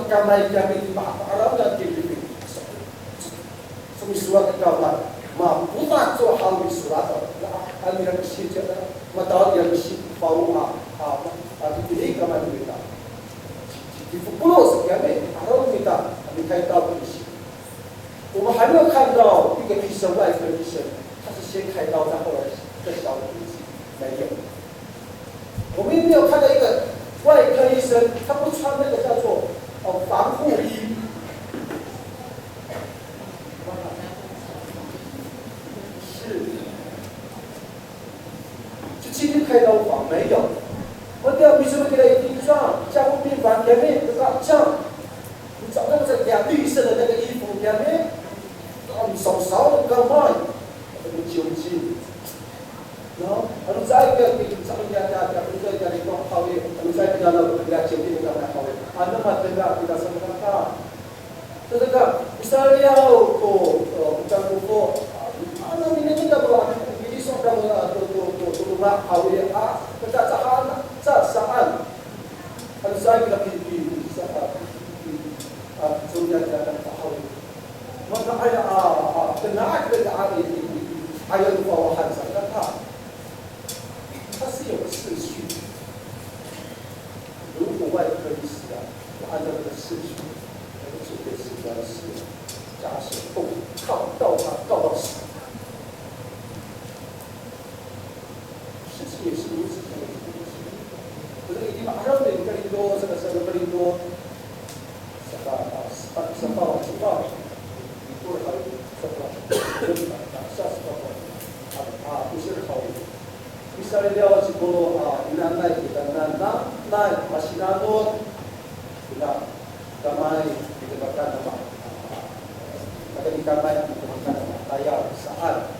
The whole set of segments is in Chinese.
干来干去把阿拉的给什么surat kau lah, bukan so hal di surat al yang mesti jadi, mata yang mesti bau ini kama kita. Di pulau sekian ni, orang kita kait tahu mesti. 我们还没有看到一个医生，外科医生，他是先开刀，再后来再消毒，没有。我们也没有看到一个外科医生，他不穿那个叫做防护衣。是，就进去开刀房没有。我第二，为什么给他一定上加护病房前面这个像，你找到这两绿色的那个衣服前面。 手少的干嘛？这个酒精，然后再一个给咱们家里光好的，再一个呢，给他酒精干嘛好的？那么这个给他什么干？这个misalnya bukan buku, ini kita bawa ini seorang rumah awal kita saat saya kita di dunia jalan tahu. Maka kenal dengan ayat bawahan saya kata, 它是有次序。如果外科医师按照这个次序，那个绝对是要是假手动告到死。事情也是如此的。可是你马上得格林多，这个是格林多，什么知道？ Misalnya siguro inanay kita na masinanod kita kamay dikatakan nama kadang kamay dikatakan nama tayaw saan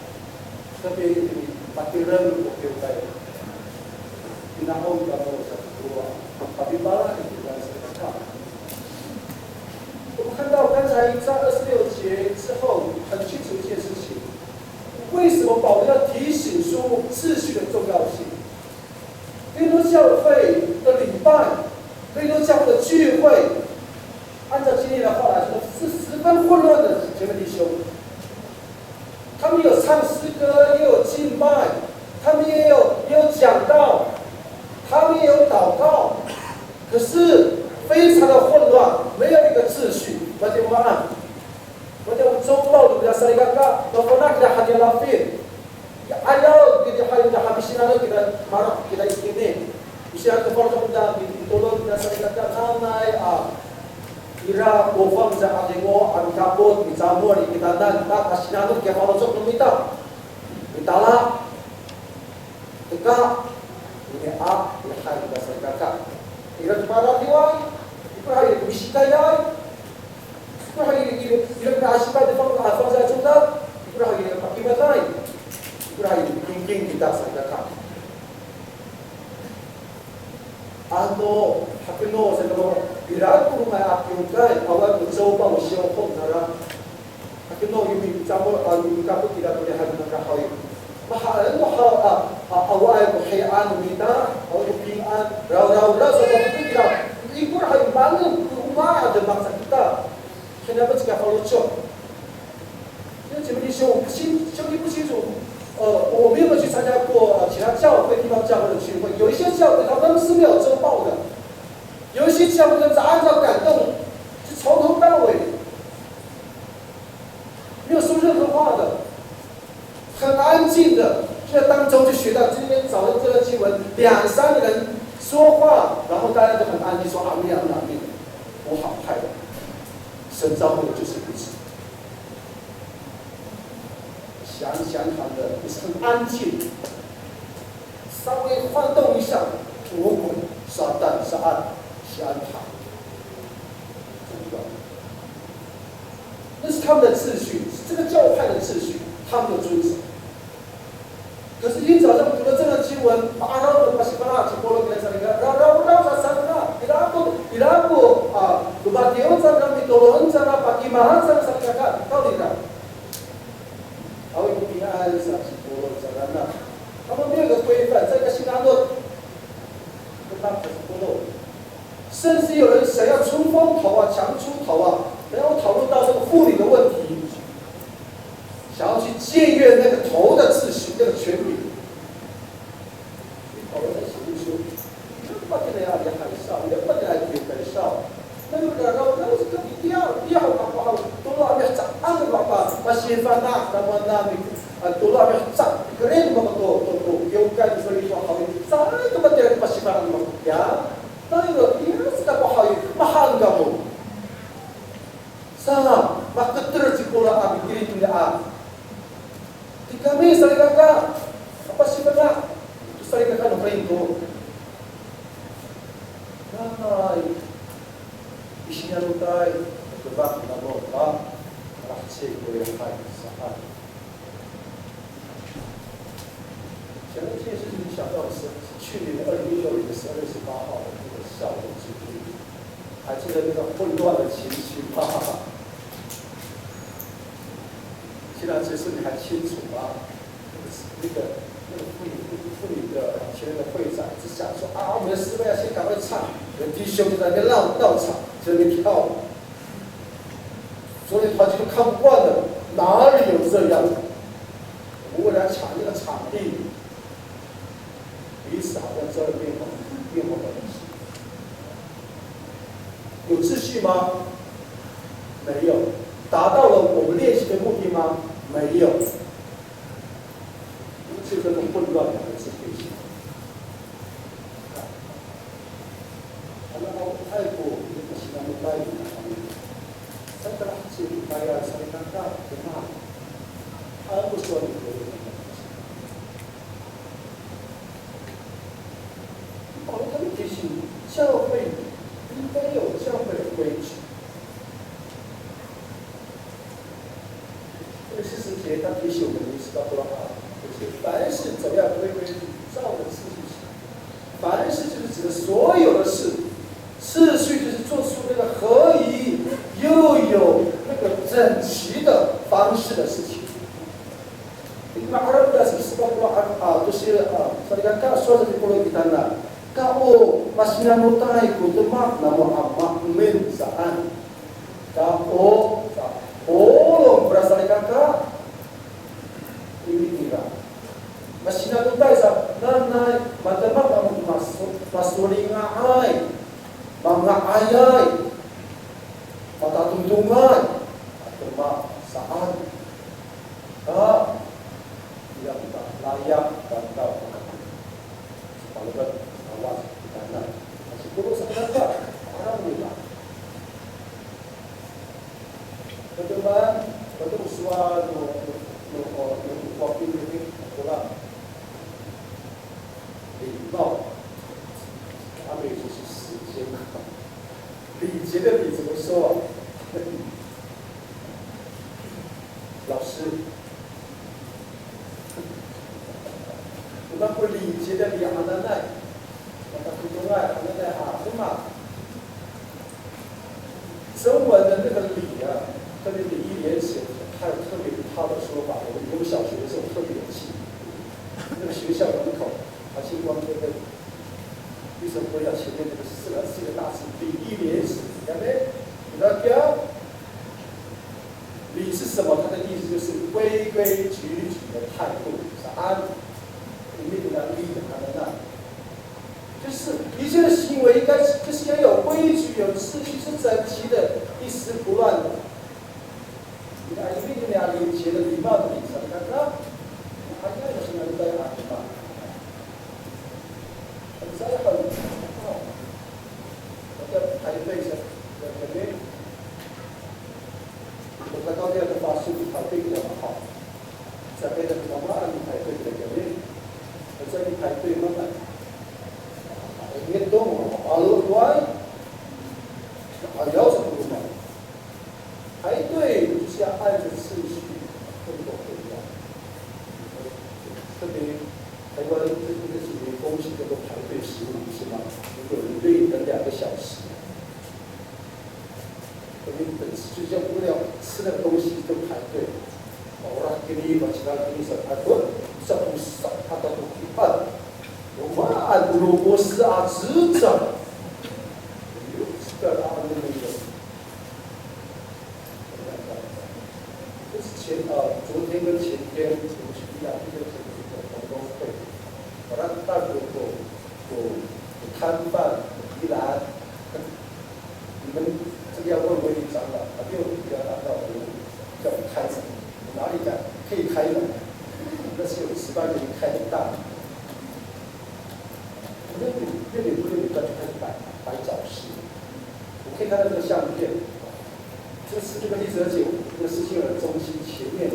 tapi patiran okay tayo pinahon ka mo sa tuwa tapi bala kita sa 我们看到刚才在26节之后，很清楚一件事情：为什么保罗要提醒说秩序的重要性？哥林多教会的礼拜，哥林多教会的聚会，按照今天的话来说，是十分混乱的。姐妹弟兄，他们有唱诗歌，也有敬拜，他们也有讲道，他们也有祷告，可是 非常的混乱，没有一个秩序。Bagaimana? Macam coba kita serigaka, dokona kita hanya lafir. Ayaw kita hanya habisin aja kita marah kita ini. Bisa kepada kita ditolong kita serigaka namai ira bofam za adengo angkapot mitamor kita dan tak asinano kita kalau sok minta. Mintalah. Teka ini ini hal kita serigaka. Ira kepada diwai. Hari misikaya, hari kita asyikat depan afasa kita, hari pakibatai, hari thinking kita sedekah. Ando hakino sedekah irat rumah akiukai awal mencoba usia nara. Hakino ini campur kamu tidak boleh hadir kahoi. Mahal awal kehian minta, awal kehian, rau sebab kita. Ibu harus bangun rumah ada bangsa kita. Kenapa jika kalau cok? Jadi姐妹弟兄，兄弟不清楚。我没有去参加过其他教会地方教会的聚会，有一些教会他们是没有周报的，有一些教会是按照感动，是从头到尾没有说任何话的，很安静的，就在当中就学到今天早上这个经文，2、3个人 说话，然后大家都很安静，说阿弥阿弥阿弥，我好快乐。神召会就是如此，想看的也是很安静，稍微晃动一下，魔鬼、撒旦、撒暗、瞎他，那是他们的秩序，是这个教派的秩序，他们的遵守。 可是今早上读了这个经文，阿拉伯巴西巴拉提波罗给他讲，让他三个，伊拉布鲁巴迪欧在那米多伦在那巴基马汉在那三个看，到底的，还有平安是提波罗在那，他们没有个规范，这个新加坡，跟他提波罗，甚至有人想要出风头啊、强出头啊，然后讨论到这个妇女的问题，想要去僭越那个头的秩序、那个权柄。你讨论在写书，你不进来啊，你还少，你不进来就很少。那个那是个第二个不好，多了别长，那个把写法那那多了别长，可能那么多，有感所以说好，咋个把这个把写法那么呀？那个也是个不好，mahal kamu. Sa, makatulad si Pula Abi diri niya. Di kami sa ligaka. Apa sih benar? Sa ligaka no prendo. Nay, isinya lutai, tebak na mo ba? Rahsi ko yung hay sa 前面这件事情想到的是去年2016年12月18号的这个下午之日，还记得那个混乱的情绪吗？现在这事你还清楚吗？那个妇女的前面的会长只想说啊，我们的师妹要先赶快唱，有弟兄就在那边闹场，在那边跳舞。所以团体都看不惯了，哪里有这样？我们为了抢那个场地。彼此好像遮了面孔的东西，有秩序吗？没有。达到了我们练习的目的吗？没有。就这种混乱的支配性。泰国那个西南的代理saya telah bayar saya kata benar. Aku suami他们提醒教会应该有教会的规矩。这个40节他提醒我们意识到多少？就是凡是怎样规矩照着次序行，凡是就是指的所有的事，次序就是做出那个合宜又有那个整齐的方式的事情。Ma'arab dah sebab tu sila saya kata soal di pulau kita nak kau masih nak mutai ku temak nama amak min saan kau orang berasal kata ini kira masih nak mutai sa nanai matemak kamu masulinga ai mangga ayai mata tuntungan temak saan yang tak layak dan tak kepala awas di kanan. Masih buruk sangat orang bilang. Betul usual wakil ini adalah礼貌，他们也就是时间。礼节的礼怎么说？老师。那不礼节的礼行的耐，那普通话行的耐啊，什么？中文的那个礼啊，特别礼义廉耻，还有特别一套的说法。我们小学的时候特别有气，那个学校门口，星光那个为什么要前面那个四个大字礼义廉耻？对不对？你要标可以看到这个相片，就是这个历史节，这个世界的中心前面的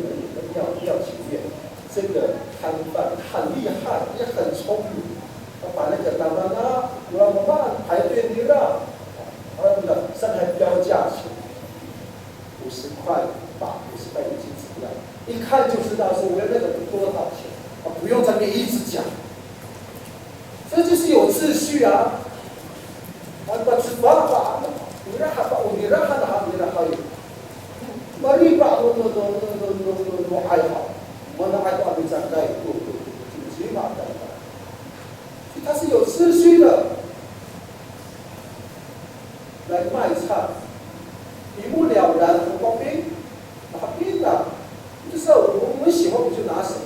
庙前面，这个摊贩很厉害，也很聪明，他把那个当当啊，我们排队的啦，上台标价钱，50块50块1斤怎么样？一看就知道是为了那个多少钱，不用在那边一直讲，这就是有秩序啊。吃饭吧，你让他拿，你让他有。Mari pak no爱好，mana爱好你展开起码的，它是有秩序的来卖菜，一目了然，很方便，哪边的，就是我们喜欢我们就拿什么，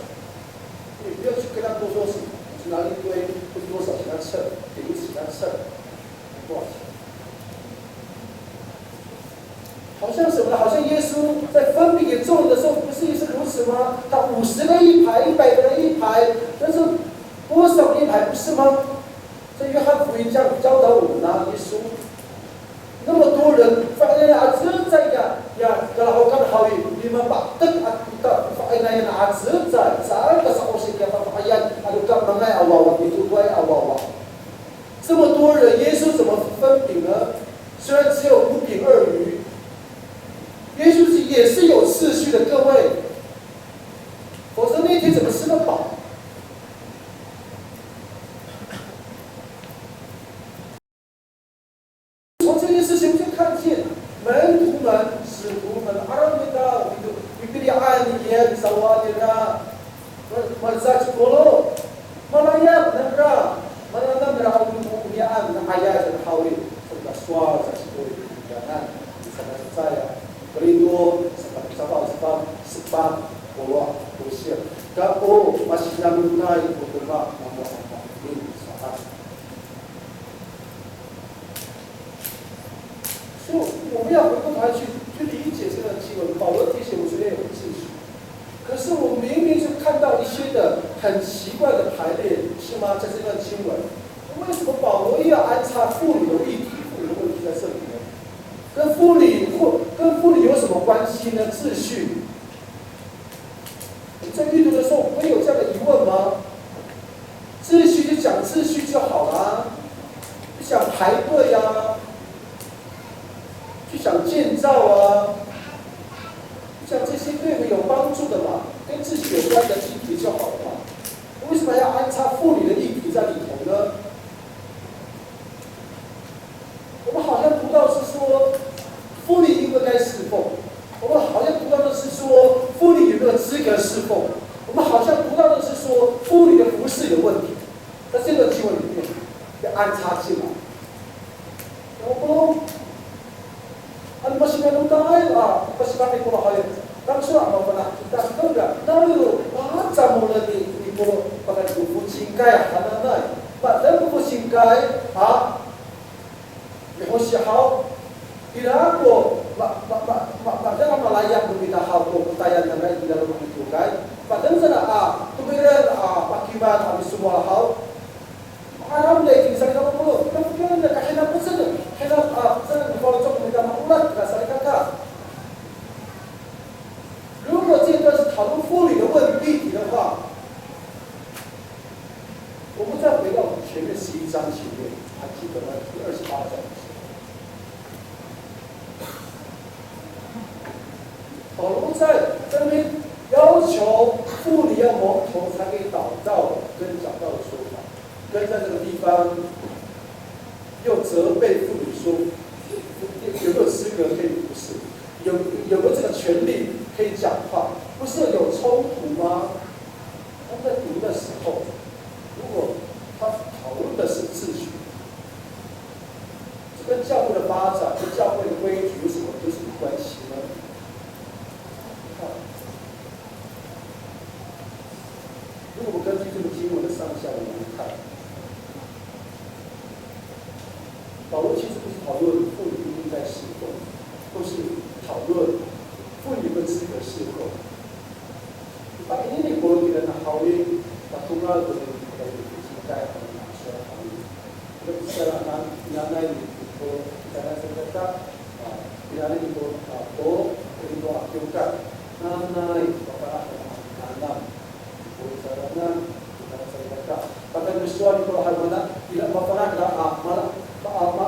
你不要去跟他多说什么，就拿一堆会多少给他称，给一起他称，多少钱？好像什么？好像耶稣在分饼给众人的时候，不是也是如此吗？他50个一排，100个人一排，但是多少一排不是吗？在约翰福音这样教导我们啊，耶稣那么多人，发现啊，只在kalau kau kan hawi 5 baktek atau faedah yang azza在个啥东西给发现，ada kan mangai awal itu dua awal。这么多人，耶稣怎么分饼呢？虽然只有5饼2鱼。耶稣也是有秩序的，各位，否则那天怎么吃得饱？从这件事情就看见门徒们、使徒们，阿拉米达，比利安耶、萨瓦迪拉、Marzach Polo、Malaya Nandra、Malanandra Umuliaan na ayat dan hawi serta suara sesuai dengan saya.Perindo sebab bahwa Rusia kau masih namunai bergerak nama Allah ini saat. So 我们要回过头来去理解这个经文，保罗提醒我们这边有秩序。可是我明明就看到一些的很奇怪的排列，是吗？在这段经文，为什么保罗又要安插妇女的议题、妇女的问题在这里呢？跟妇女有什么关系呢？秩序，你在阅读的时候不会有这样的疑问吗？秩序就讲秩序就好啦，就讲排队啊，就讲建造啊，就讲这些对我们有帮助的嘛，跟秩序有关的议题就好了嘛。为什么要安插妇女的议题在里头呢？我们好像读到是说。妇女应不该侍奉？我们好像读到的是说妇女有没有资格侍奉？我们好像读到的是说妇女的服饰有问题，在这个经文里面要安插进来。然后，masih ada tahu masih pakai pola hal langsung apa pernah kita enggak tahu macam mulai di pola pakai buku singkai karena pada buku singkai Tidak mak layak meminta hal pertanyaan yang lain di dalam itu kan. Padahal sana kemudian akibat habis semua hal. Alam lagi saya kata dulu, kemudian ada kahina pesan, kahina pesan kalau cok meminta makulat, tidak saya kata. 如果这段是讨论妇女的问题的话，我们再回到前面11章前面，还记得吗？第28章。保罗在那边要求妇女要蒙头才可以祷告，跟讲道的说法，跟在这个地方又责备妇女说，有没有资格可以服侍？有没有这个权利可以讲话？不是有冲突吗？他们在读的时候，如果他讨论的是秩序，这跟教会的发展、跟教会的规矩有什么关系呢？如果我们根据这个经文的上下文来看，保罗其实不是讨论妇女应该侍奉，或是讨论妇女的资格侍奉。把ini nih kalau tidak nak kawin, tak tunggal boleh kita ingin hal ini. Kita bisa nak nanai ko sana sa kata pinali ko ko ito yung ka nanay para anak ko sana sa kata pagka gustuhan ko harmana tidak mapanak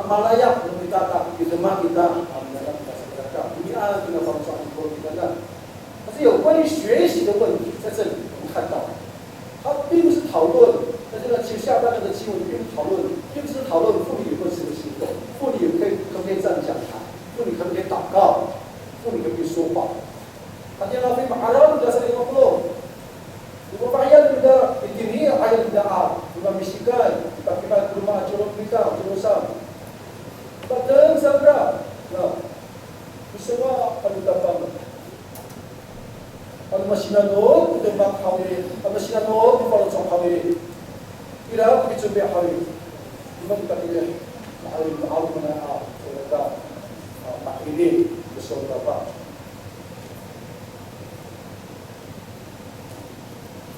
malaya kita kita kita dalam sa kata ini ada pengalaman ko kita na kasi 有关于学习的问题在这里我们看到它并不是讨论在这个其实下半段的经文并不是讨论妇女有没有这个行动，妇女可不可以站讲台，妇女可不可以祷告，妇女可不可以说话。Hanya nabi ma'alam dah sering ngobrol. Rumah ayat sudah begini ayat sudah rumah misikan, pakai rumah curug kita, curusan. Padahal sandra, nah, semua ada dapat. Al masinano, kita mak hawi, al masinano, kita orang hawi. Ila kita cuba hawi. Cuma kita pilih hawi mana kita tak pilih besar apa.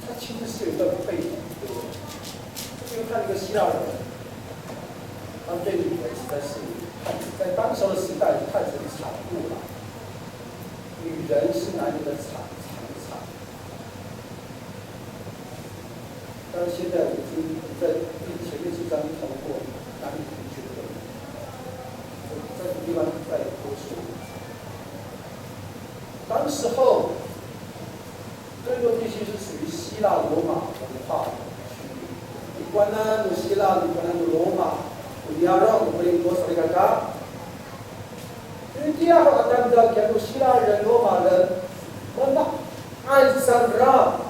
它其实是有一个背景，因为看那个希腊人，他们对女人实在是在当时的时代看成产物了，女人是男人的产。但是现在已经在前面几章谈过男女平权的问题，这个地方再多说。当时候，哥林多地区是属于希腊罗马文化的区域。di mana Sila, di mana Roma, Uniara, Korinto, Serikata. Jadi dia akan mengatakan Sila dan Roma dan mana Al-Sandra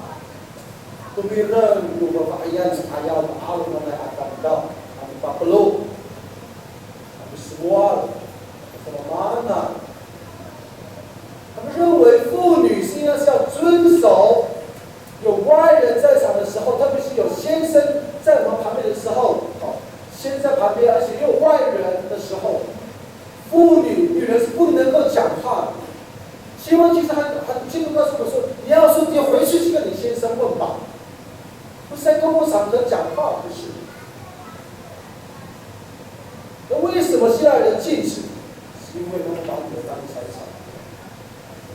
Tumiran beberapa ayat ayat al-mana akan dah kami perlu kami semua mana 他们认为妇女实际上是要遵守，有外人在场的时候，特别是有先生在我们旁边的时候，先生在旁边，而且又有外人的时候，女人是不能够讲话的。西方其实很清楚告诉我说，你要说你回去去跟你先生问吧，不是在公共场合讲话，不是。那为什么希腊人禁止？是因为他们把女人当财产。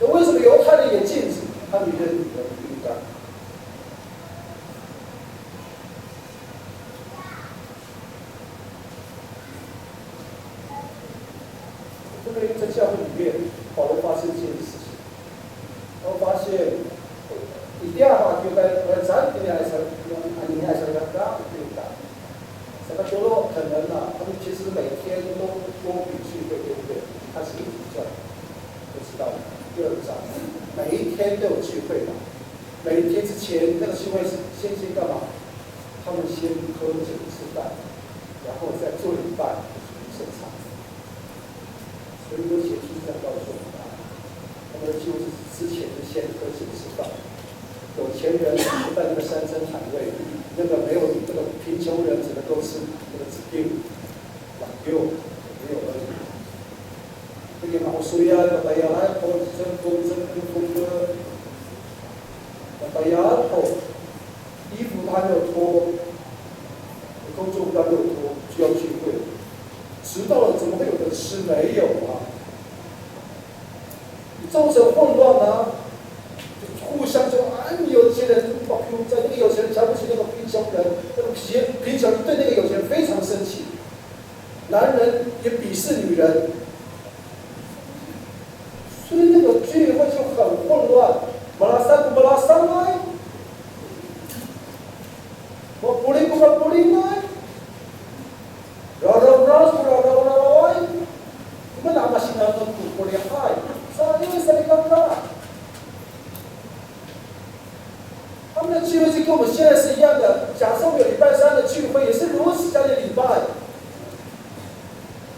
那为什么犹太人也禁止？他们认女人不应该。这个在教会里面，保罗发生这件事情，我发现，一定要就在咱这里来说，你来说个啥对不对？什么多罗可能啊，他们其实每天都比聚会，对不对？他是一直转，都知道的。第二章，每一天都有聚会嘛。每一天之前，那个聚会是先干嘛？他们先喝酒吃饭，然后再做礼拜，圣餐。所以有写书在告诉我们，他们的聚会是之前是先喝酒吃饭。有钱人不在那个山珍海味，那个没有那个贫穷人只能够吃那个指定挽救，没有而已。这个马苏亚的白牙来，或者风的白牙后，衣服他没有脱，工作他没有脱，需要聚会。迟到了怎么会有的吃？没有啊！你造成混乱啊！互相说你有钱人在那个有钱人瞧不起那个贫穷人，那个贫穷人对那个有钱人非常生气，男人也鄙视女人。所以那个聚会就很混乱，马拉桑不马拉桑来，我不灵不不灵来，然后你们哪怕现在都不厉害，啥因为谁干的？他们的聚会就跟我们现在是一样的。假设我们有礼拜三的聚会，也是如此这样的礼拜。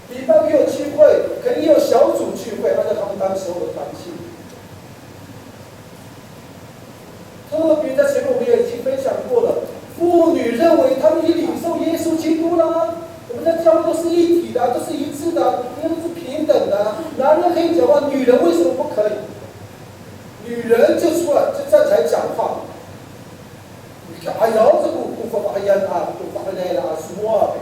礼拜六有聚会，肯定也有小组聚会，按照他们当时候的团契。特别在前面我们也已经分享过了，妇女认为他们已领受耶稣基督了，我们在教会都是一体的，都是一致的，应该都是平等的。男人可以讲话，女人为什么不可以？女人就出来就站起来讲话。哎呀，这个不发言啊，不发言啊，什么？